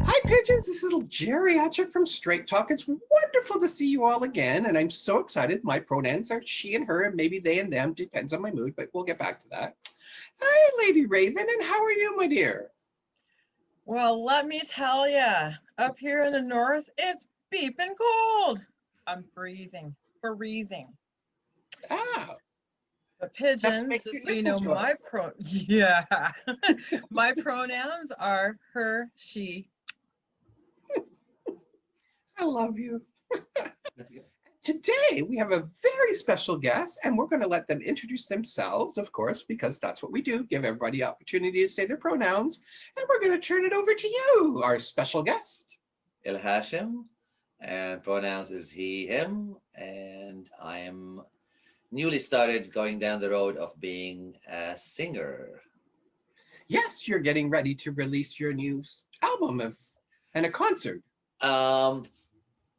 Hi, Pigeons. This is Geriatric from Straight Talk. It's wonderful to see you all again, and I'm so excited. My pronouns are she and her, and maybe they and them. Depends on my mood, but we'll get back to that. Hi, Lady Raven, and how are you, my dear? Well, let me tell ya, up here in the north, it's beeping cold. I'm freezing. Ah, But enough to pigeons, make your just so you know, nipples go out. yeah, my pronouns are her, she. I love you. Today, we have a very special guest, and we're going to let them introduce themselves, of course, because that's what we do, give everybody opportunity to say their pronouns. And we're going to turn it over to you, our special guest. Hashem, and pronouns is he, him, and I am newly started going down the road of being a singer. Yes, you're getting ready to release your new album and a concert. Um,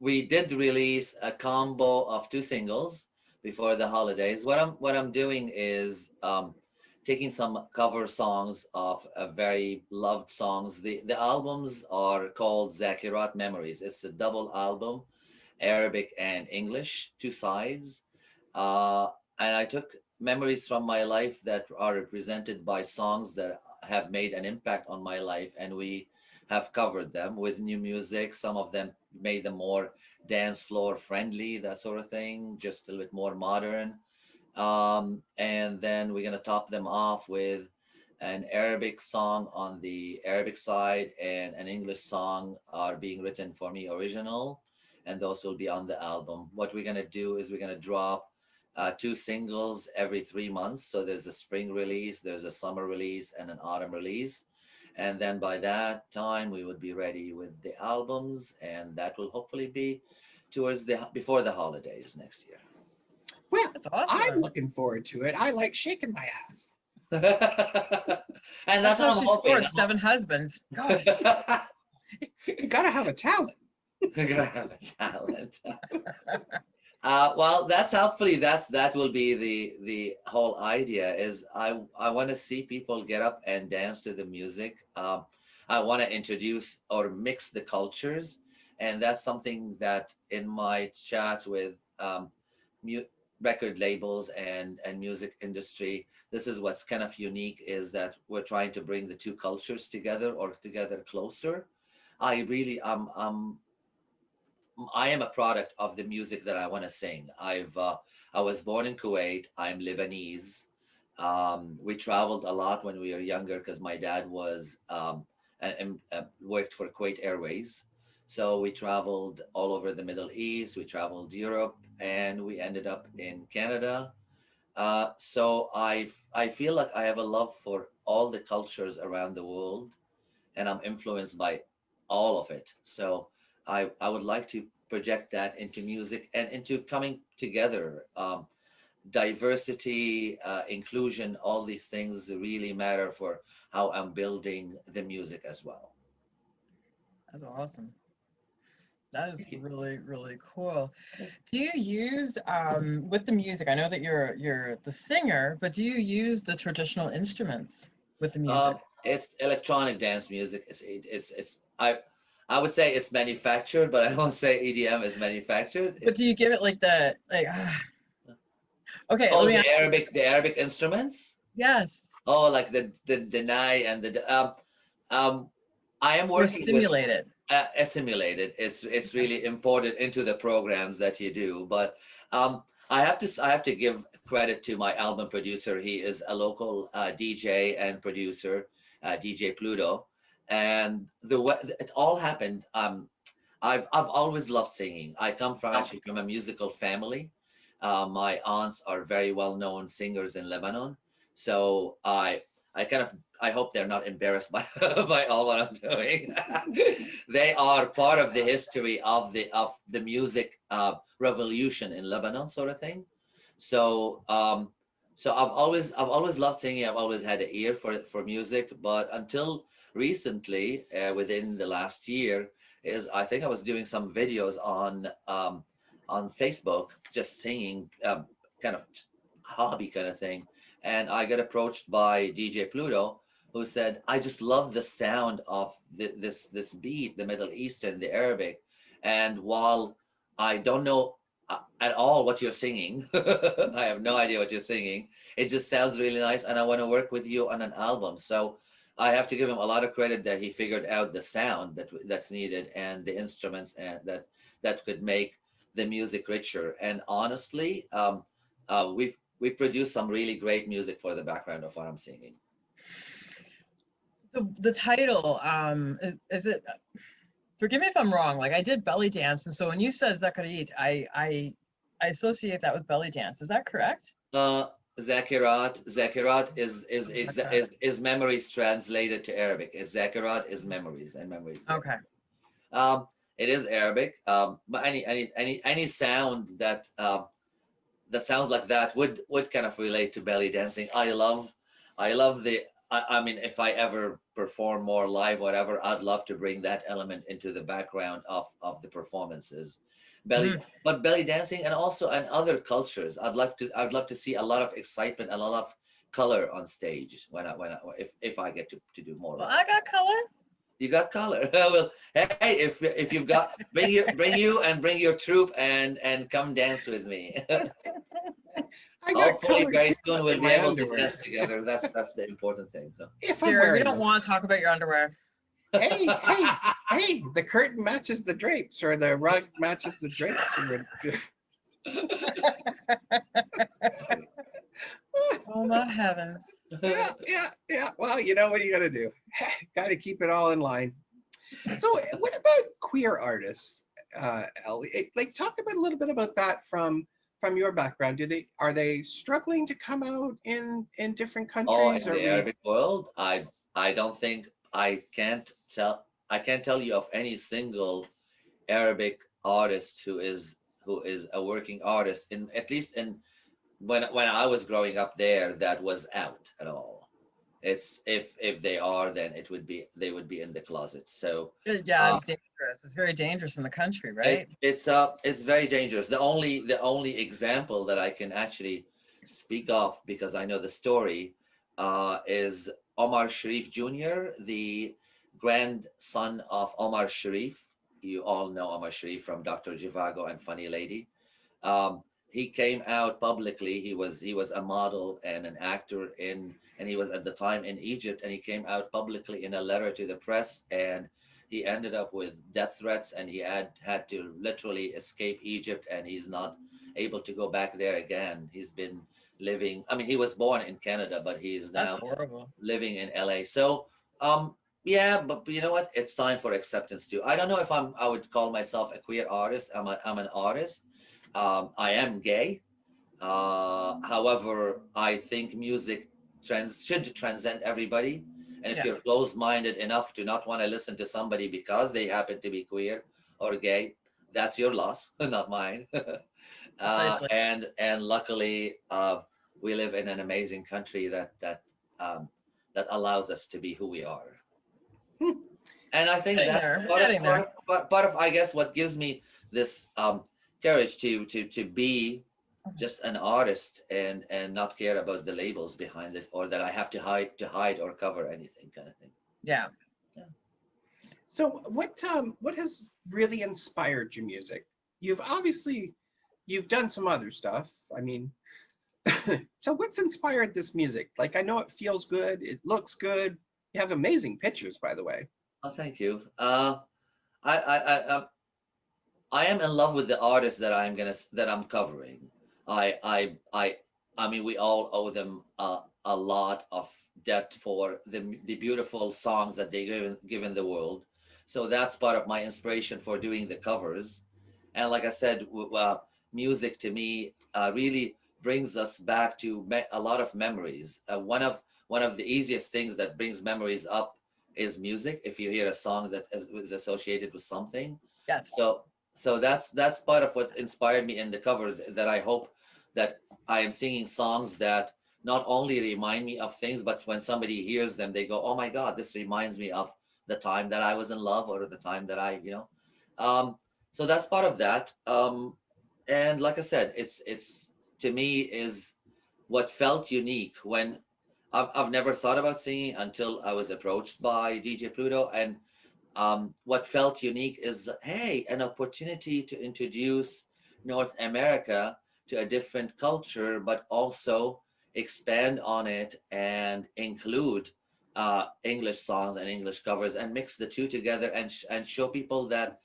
we did release a combo of two singles before the holidays. What I'm doing is taking some cover songs of a very loved songs. The albums are called Zakirat Memories. It's a double album, Arabic and English, two sides. Uh, and I took memories from my life that are represented by songs that have made an impact on my life, and we have covered them with new music. Some of them made them more dance floor friendly, that sort of thing, just a little bit more modern. And then we're gonna top them off with an Arabic song on the Arabic side and an English song are being written for me original, and those will be on the album. What we're gonna do is we're gonna drop two singles every 3 months. So there's a spring release, there's a summer release, and an autumn release. And then by that time, we would be ready with the albums, and that will hopefully be towards the before the holidays next year. Well, That's I'm awesome. looking forward to it. I like shaking my ass. And That's that's what how I'm she hoping. scored 7 husbands. Gosh. You gotta have a talent. We're gonna have a talent. Well, that's hopefully that will be the whole idea. Is I want to see people get up and dance to the music. I want to introduce or mix the cultures, and that's something that in my chats with mu- record labels and music industry, this is what's kind of unique is that we're trying to bring the two cultures together or together closer. I really I am a product of the music that I want to sing. I was born in Kuwait. I'm Lebanese. We traveled a lot when we were younger because my dad was worked for Kuwait Airways. So we traveled all over the Middle East. We traveled Europe, and we ended up in Canada. So I feel like I have a love for all the cultures around the world, and I'm influenced by all of it. So I would like to project that into music and into coming together. Diversity, inclusion, all these things really matter for how I'm building the music as well. That's awesome. That is Thank you. really cool. Do you use with the music? I know that you're the singer, but do you use the traditional instruments with the music? It's electronic dance music. It's I would say it's manufactured, but I won't say EDM is manufactured. But do you give it like the okay, let Oh, me ask you. The Arabic instruments. Yes, Oh, like the nai and um I am or working with simulated. assimilated. It's Okay. really important into the programs that you do. But I have to give credit to my album producer. He is a local DJ and producer, DJ Pluto, and the way it all happened. I've always loved singing. I come from actually from a musical family. My aunts are very well known singers in Lebanon, so I kind of I hope they're not embarrassed by by all what I'm doing. They are part of the history of the music revolution in Lebanon, sort of thing. So so I've always loved singing. I've always had an ear for music, but until recently, within the last year, is I think I was doing some videos on Facebook, just singing, kind of hobby kind of thing, and I got approached by DJ Pluto who said, I just love the sound of this beat, the Middle Eastern, the Arabic. And while I don't know at all what you're singing, I have no idea what you're singing. It just sounds really nice, and I want to work with you on an album. So I have to give him a lot of credit that he figured out the sound that's needed and the instruments and that could make the music richer. And honestly, we've produced some really great music for the background of what I'm singing. The title, is it, forgive me if I'm wrong, like I did belly dance, and so when you said Zakarit, I associate that with belly dance. Is that correct? Zakirat Okay. is memories translated to Arabic. It's Zakirat is memories and memories. Yeah. Okay. It is Arabic. But any sound that sounds like that would kind of relate to belly dancing. I love the. I mean, if I ever perform more live, whatever, I'd love to bring that element into the background of the performances. Belly, Mhm. but belly dancing, and also in other cultures, I'd love to see a lot of excitement, a lot of color on stage if I get to do more Well, live. I got color. You got color. Well, hey, if you've got, bring your troupe and come dance with me. I got Hopefully, color very too soon we'll in be my able to underwear. dance together. That's the important thing. So. If I'm Jared, we wearing don't them. want to talk about your underwear. Hey, hey, hey, the curtain matches the drapes, or the rug matches the drapes. Oh my heavens. Yeah, yeah, yeah. Well, you know what are you gonna do? Got to keep it all in line. So, what about queer artists, Ellie? Like, talk about a little bit about that from your background. Are they struggling to come out in different Oh, countries? in Are the we? Arabic world, I don't think I can't tell you of any single Arabic artist who is a working artist in, at least in, when I was growing up there, that was out at all. It's, if they are, then they would be in the closet. So Yeah, uh, it's dangerous. It's very dangerous in the country, right? it's very dangerous. The only example that I can actually speak of, because I know the story, is Omar Sharif Jr., the grandson of Omar Sharif. You all know Omar Sharif from Dr. Jivago and Funny Lady. He came out publicly. He was a model and an actor and he was at the time in Egypt, and he came out publicly in a letter to the press, and he ended up with death threats, and he had to literally escape Egypt, and he's not able to go back there again. He's been living. I mean, he was born in Canada, but he's That's now horrible. living in LA. So yeah, but you know what? It's time for acceptance too. I don't know if I would call myself a queer artist. I'm an artist. I am gay. However, I think music should transcend everybody. And if Yeah, you're closed-minded enough to not want to listen to somebody because they happen to be queer or gay, that's your loss, not mine. precisely. And luckily, we live in an amazing country um, that allows us to be who we are. Hmm. And I think Getting that's there. We're getting there. part of, I guess, what gives me this courage to be just an artist and not care about the labels behind it, or that I have to hide or cover anything, kind of thing. Yeah. Yeah. So, what has really inspired your music? You've done some other stuff. I mean, so what's inspired this music? Like, I know it feels good, it looks good. You have amazing pictures, by the way. Oh, thank you. I am in love with the artists that I'm covering. I I I I mean, we all owe them a lot of debt for the beautiful songs that they given the world. So that's part of my inspiration for doing the covers. And like I said, music to me really brings us back to a lot of memories. One of the easiest things that brings memories up is music. If you hear a song that is associated with something, Yes. so that's part of what's inspired me in the cover, that I hope that I am singing songs that not only remind me of things, but when somebody hears them, they go, "Oh my God, this reminds me of the time that I was in love, or the time that so that's part of that. And like I said, it's to me is what felt unique I've never thought about singing until I was approached by DJ Pluto. And what felt unique is that, hey, an opportunity to introduce North America to a different culture, but also expand on it and include English songs and English covers and mix the two together and, and show people that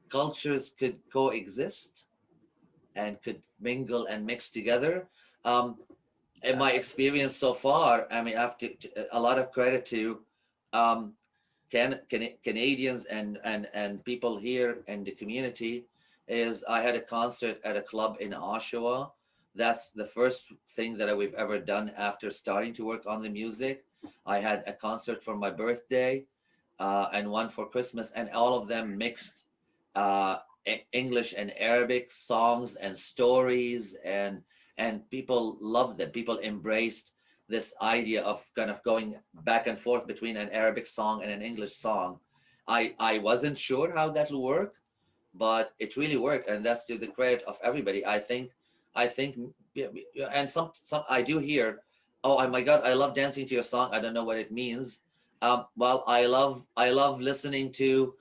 cultures could coexist and could mingle and mix together. Um, in my experience so far, I mean, I have to, a lot of credit to um, Canadians and people here in the community. Is I had a concert at a club in Oshawa. That's the first thing that we've ever done after starting to work on the music. I had a concert for my birthday and one for Christmas, and all of them mixed uh, English and Arabic songs and stories, and people loved them. People embraced this idea of kind of going back and forth between an Arabic song and an English song. I wasn't sure how that will work, but it really worked, and that's to the credit of everybody. I think, yeah, yeah, and some I do hear, oh my God, I love dancing to your song. I don't know what it means. Well, I love listening to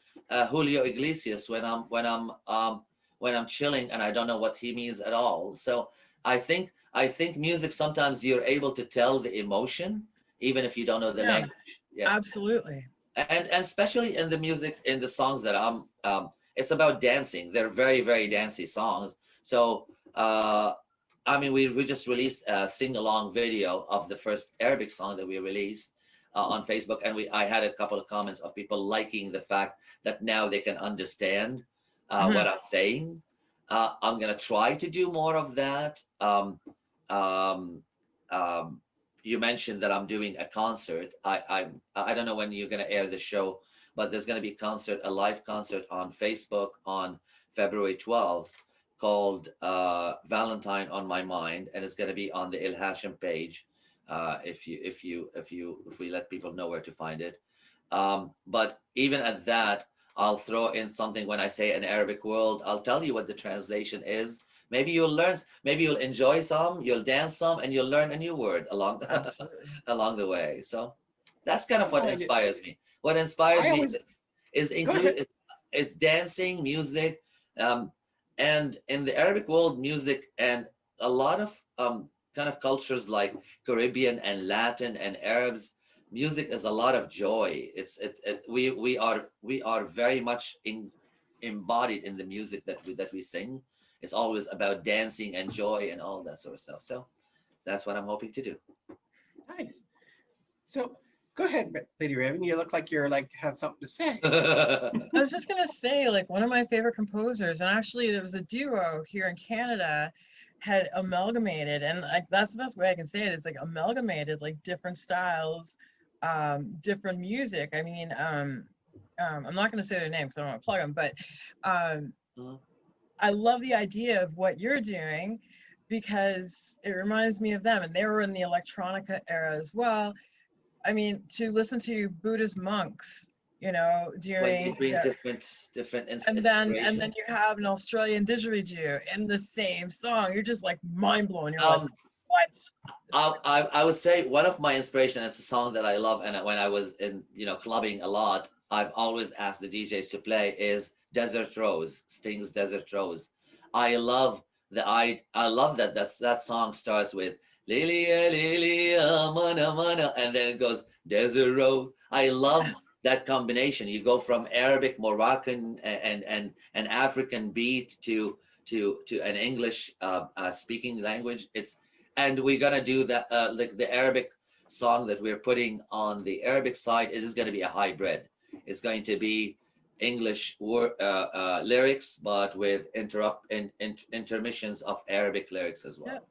Julio Iglesias when I'm chilling and I don't know what he means at all. So I think music, sometimes you're able to tell the emotion even if you don't know the Yeah, language. Yeah, absolutely. and especially in the music, in the songs that it's about dancing. They're very, very dancey songs. So I mean, we just released a sing along video of the first Arabic song that we released on Facebook, and I had a couple of comments of people liking the fact that now they can understand Hmm. what I'm saying. I'm gonna try to do more of that. Um, um, you mentioned that I'm doing a concert. I don't know when you're gonna air the show, but there's gonna be a live concert on Facebook on February 12th called Valentine on My Mind, and it's gonna be on the Il Hashem page. If we let people know where to find it. But even at that, I'll throw in something when I say an Arabic world. I'll tell you what the translation is. Maybe you'll learn, maybe you'll enjoy some, you'll dance some, and you'll learn a new word along Absolutely. along the way. So that's kind of what Oh, I did. inspires me. What inspires I me always is go ahead. include is dancing, music, um, and in the Arabic world, music and a lot of kind of cultures like Caribbean and Latin and Arabs. Music is a lot of joy. We are very much embodied in the music that we sing. It's always about dancing and joy and all that sort of stuff. So that's what I'm hoping to do. Nice. So go ahead, Lady Raven. You look like you're like have something to say. I was just gonna say, like, one of my favorite composers, and actually there was a duo here in Canada, had amalgamated, and like that's the best way I can say it, is like amalgamated like different styles, different music. I mean, I'm not gonna say their name because I don't want to plug them, but um, Uh, I love the idea of what you're doing because it reminds me of them, and they were in the electronica era as well. I mean, to listen to Buddhist monks, when you during bring their, different and then inspiration. you have an Australian didgeridoo in the same song. You're just like mind blown. You're like, Um, what? I would say one of my inspiration, it's a song that I love, and when I was in clubbing a lot, I've always asked the DJs to play is Desert Rose, Sting's Desert Rose. I love that song starts with Lilia Lilia Mana Mana, and then it goes Desert Rose. I love that combination. You go from Arabic, Moroccan, and African beat to an English speaking language. And we're gonna do that like the Arabic song that we're putting on the Arabic side. It is going to be a hybrid. It's going to be English lyrics, but with intermissions of Arabic lyrics as Yeah. well.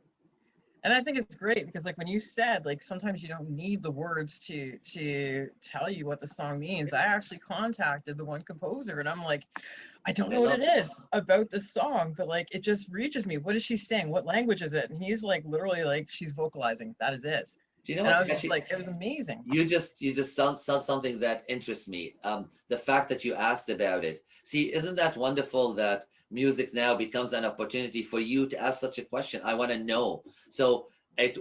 And I think it's great because, like, when you said, like, sometimes you don't need the words to tell you what the song means. I actually contacted the one composer, and I'm like, I don't I know what love it that. is about this song, but like, it just reaches me. What is she saying? What language is it? And he's like, literally, like, she's vocalizing. That is it. Do you know And I what? was just Actually, like, it was amazing. you just said something that interests me. The fact that you asked about it. See, isn't that wonderful that music now becomes an opportunity for you to ask such a question? I want to know. So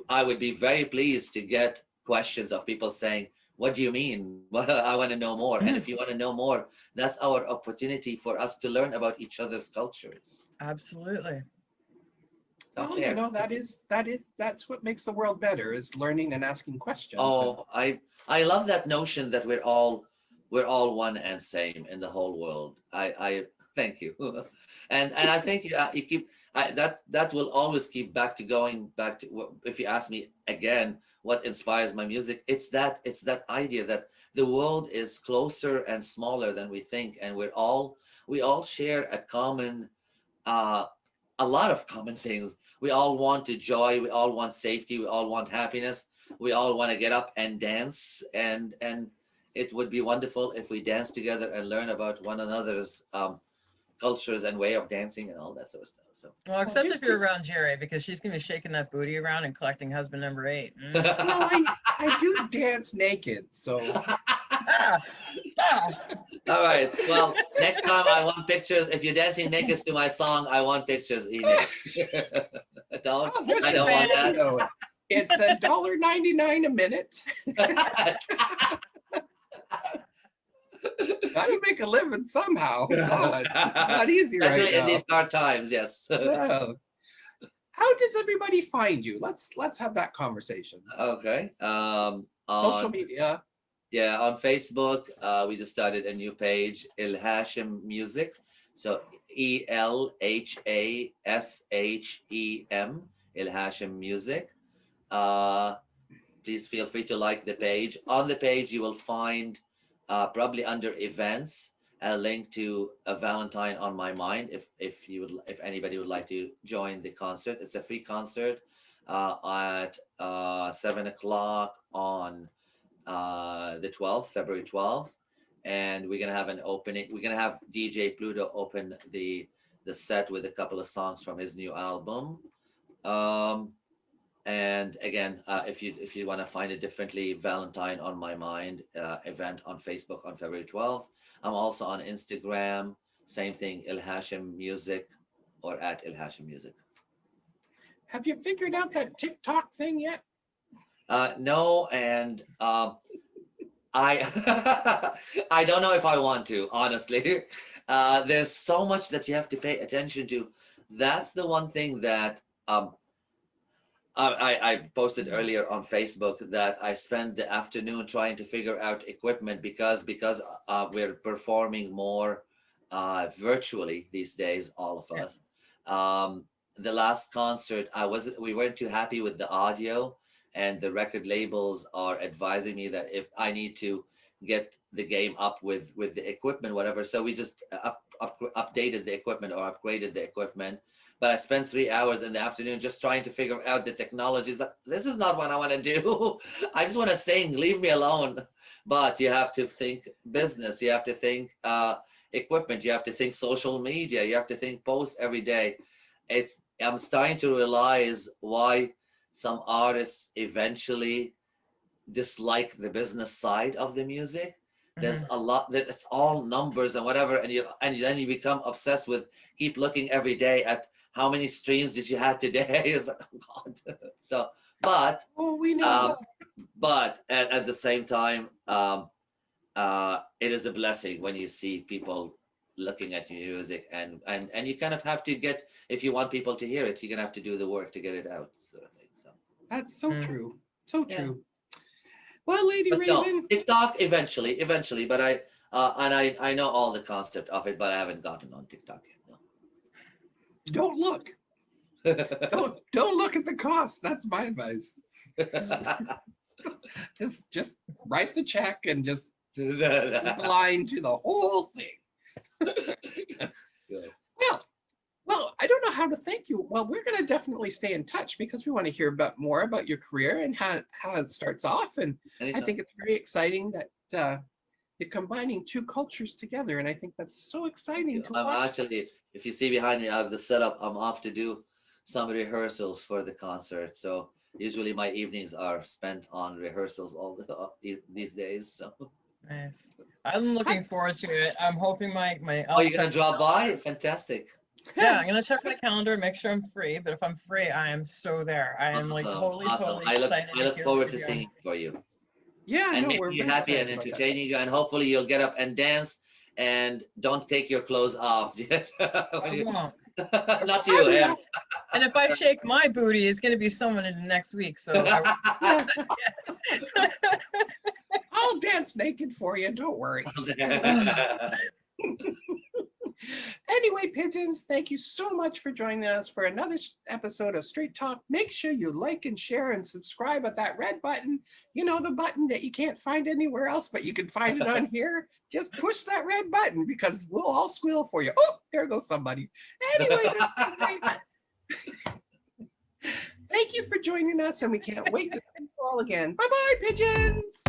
I would be very pleased to get questions of people saying, what do you mean? Well, I want to know more. And if you want to know more, that's our opportunity for us to learn about each other's cultures. Absolutely. Well, you know, that's what makes the world better, is learning and asking questions. Oh, I love that notion that we're all one and same in the whole world. I thank you, and I think you keep that will always keep going back to if you ask me again what inspires my music, it's that idea that the world is closer and smaller than we think, and we all share a common uh, a lot of common things. We all want to joy. We all want safety. We all want happiness. We all want to get up and dance. And it would be wonderful if we dance together and learn about one another's cultures and way of dancing and all that sort of stuff. So, well, except if you're around Jerry, because she's gonna be shaking that booty around and collecting husband number 8. Well, I do dance naked, so. All right. Well, next time I want pictures. If you're dancing naked to my song, I want pictures. Email. I don't want that. It's $1.99 a minute. Gotta make a living somehow. God, it's not easy right now. Especially in these hard times, yes. No. How does everybody find you? Let's have that conversation. Okay. Social media. Yeah, on Facebook, we just started a new page, Il Hashem Music. So ELHASHEM, Il Hashem Music. Please feel free to like the page. On the page, you will find probably under events a link to a Valentine on My Mind. If anybody would like to join the concert, it's a free concert at 7:00 on the 12th, February 12th, and we're gonna have an opening. We're gonna have DJ Pluto open the set with a couple of songs from his new album. And again, if you want to find it differently, Valentine on My Mind event on Facebook on February 12th. I'm also on Instagram, same thing, Il Hashem Music, or at Il Hashem Music. Have you figured out that TikTok thing yet? No, and I I don't know if I want to, honestly. There's so much that you have to pay attention to. That's the one thing that I posted earlier on Facebook, that I spend the afternoon trying to figure out equipment because we're performing more virtually these days, all of us. The last concert, we weren't too happy with the audio, and the record labels are advising me that if I need to get the game up with the equipment, whatever. So we just updated the equipment or upgraded the equipment. But I spent 3 hours in the afternoon just trying to figure out the technologies. This is not what I want to do. I just want to sing, leave me alone. But you have to think business. You have to think equipment. You have to think social media. You have to think posts every day. I'm starting to realize why some artists eventually dislike the business side of the music. There's a lot that it's all numbers and whatever, and then you become obsessed with keep looking every day at how many streams did you have today. It's like, oh God. So, but we know. But at the same time, it is a blessing when you see people looking at your music, and you kind of have to get, if you want people to hear it, you're gonna have to do the work to get it out, sort of thing. So that's so true. So true. Well, Lady Raven. No, TikTok eventually, but I know all the concept of it, but I haven't gotten on TikTok yet. No. Don't look. don't look at the cost. That's my advice. just write the check and just line to the whole thing. Well, I don't know how to thank you. Well, we're going to definitely stay in touch because we want to hear more about your career and how it starts off. And anytime. I think it's very exciting that you're combining two cultures together. And I think that's so exciting to watch. Actually, if you see behind me, I have the setup. I'm off to do some rehearsals for the concert. So usually my evenings are spent on rehearsals these days. So. Nice. I'm looking forward to it. I'm hoping my you're going to drop by? Fantastic. Yeah, I'm gonna check my calendar, make sure I'm free. But if I'm free, I am so there. I am like Awesome, totally, awesome. totally I excited look to hear forward what to you're doing. singing for you Yeah, and no, making we're you very happy excited and about that. entertaining you. And hopefully you'll get up and dance and don't take your clothes off. I won't. Not I you, him. will. And if I shake my booty, it's gonna be someone in the next week. So I, I'll dance naked for you. Don't worry. Anyway, pigeons, thank you so much for joining us for another episode of Straight Talk. Make sure you like and share and subscribe at that red button. You know, the button that you can't find anywhere else, but you can find it on here. Just push that red button because we'll all squeal for you. Oh, there goes somebody. Anyway, that's been great. Thank you for joining us, and we can't wait to see you all again. Bye-bye, pigeons.